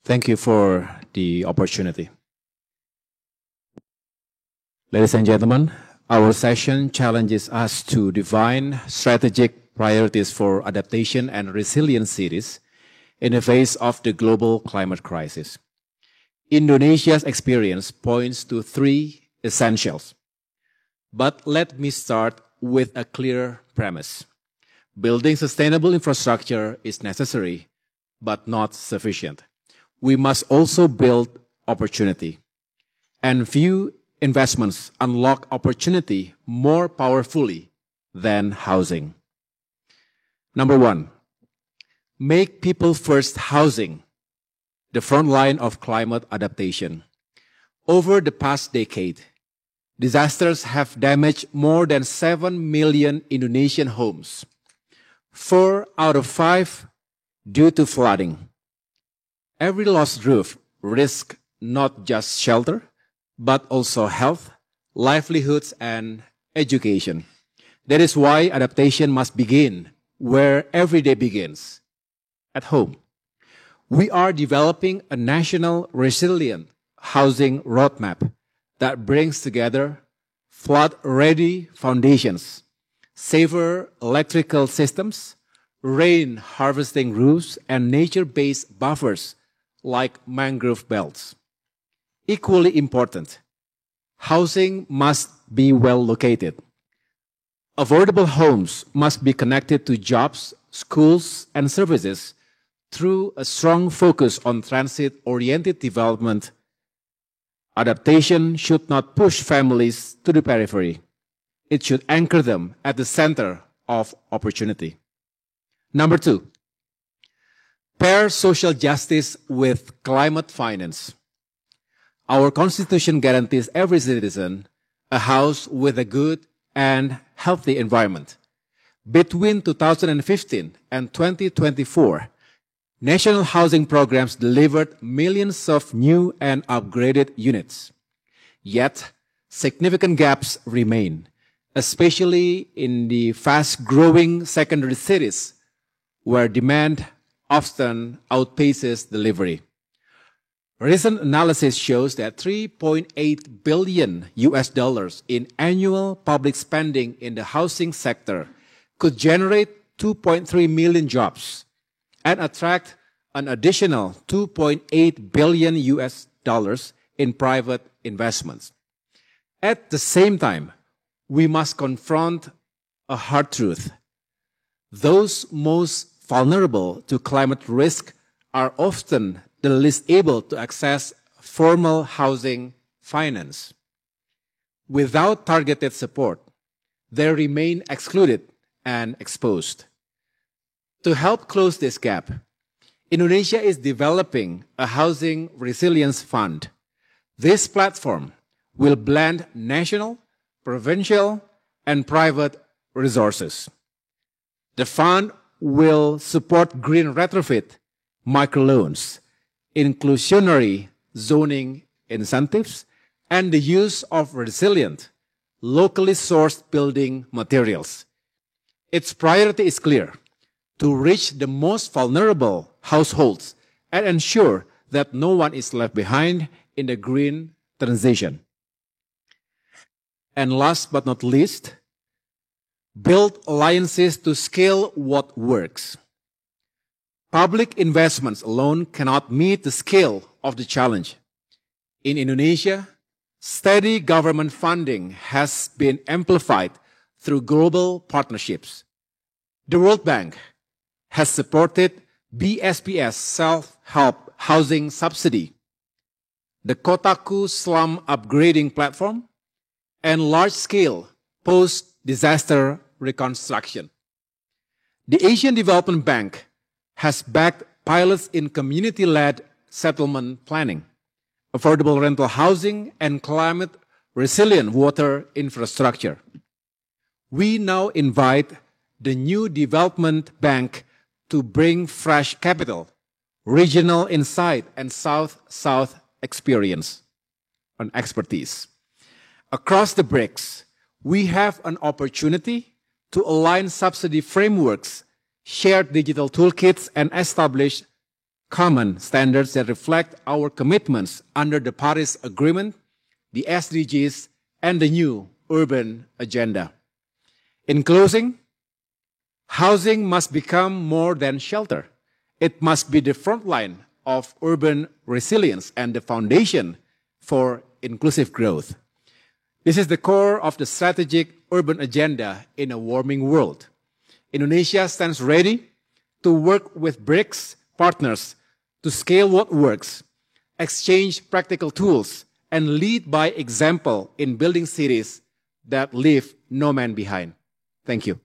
Thank you for the opportunity. Ladies and gentlemen, our session challenges us to define strategic priorities for adaptation and resilient cities in the face of the global climate crisis. Indonesia's experience points to three essentials. But let me start with a clear premise. Building sustainable infrastructure is necessary, but not sufficient. We must also build opportunity. And few investments unlock opportunity more powerfully than housing. Number one, make people first housing, the front line of climate adaptation. Over the past decade, disasters have damaged more than 7 million Indonesian homes. 4 out of 5 due to flooding. Every lost roof risks not just shelter, but also health, livelihoods, and education. That is why adaptation must begin where every day begins, at home. We are developing a national resilient housing roadmap that brings together flood-ready foundations, safer electrical systems, rain harvesting roofs, and nature-based buffers like mangrove belts. Equally important, housing must be well located. Affordable homes must be connected to jobs, schools, and services through a strong focus on transit-oriented development. Adaptation should not push families to the periphery. It should anchor them at the center of opportunity. Number two, pair social justice with climate finance. Our Constitution guarantees every citizen a house with a good and healthy environment. Between 2015 and 2024, national housing programs delivered millions of new and upgraded units. Yet, significant gaps remain, especially in the fast-growing secondary cities, where demand often outpaces delivery. Recent analysis shows that $3.8 billion in annual public spending in the housing sector could generate 2.3 million jobs and attract an additional $2.8 billion in private investments. At the same time, we must confront a hard truth. Those most vulnerable to climate risk are often the least able to access formal housing finance. Without targeted support, they remain excluded and exposed. To help close this gap, Indonesia is developing a housing resilience fund. This platform will blend national, provincial, and private resources. The fund will support green retrofit, microloans, inclusionary zoning incentives, and the use of resilient, locally sourced building materials. Its priority is clear: to reach the most vulnerable households and ensure that no one is left behind in the green transition. And last but not least, build alliances to scale what works. Public investments alone cannot meet the scale of the challenge. In Indonesia, steady government funding has been amplified through global partnerships. The World Bank has supported BSPS self-help housing subsidy, the Kotaku slum upgrading platform, and large-scale post-disaster reconstruction. The Asian Development Bank has backed pilots in community-led settlement planning, affordable rental housing, and climate-resilient water infrastructure. We now invite the new Development Bank to bring fresh capital, regional insight, and South-South experience and expertise. Across the BRICS, we have an opportunity to align subsidy frameworks, share digital toolkits, and establish common standards that reflect our commitments under the Paris Agreement, the SDGs, and the new urban agenda. In closing, housing must become more than shelter. It must be the front line of urban resilience and the foundation for inclusive growth. This is the core of the strategic urban agenda in a warming world. Indonesia stands ready to work with BRICS partners to scale what works, exchange practical tools, and lead by example in building cities that leave no man behind. Thank you.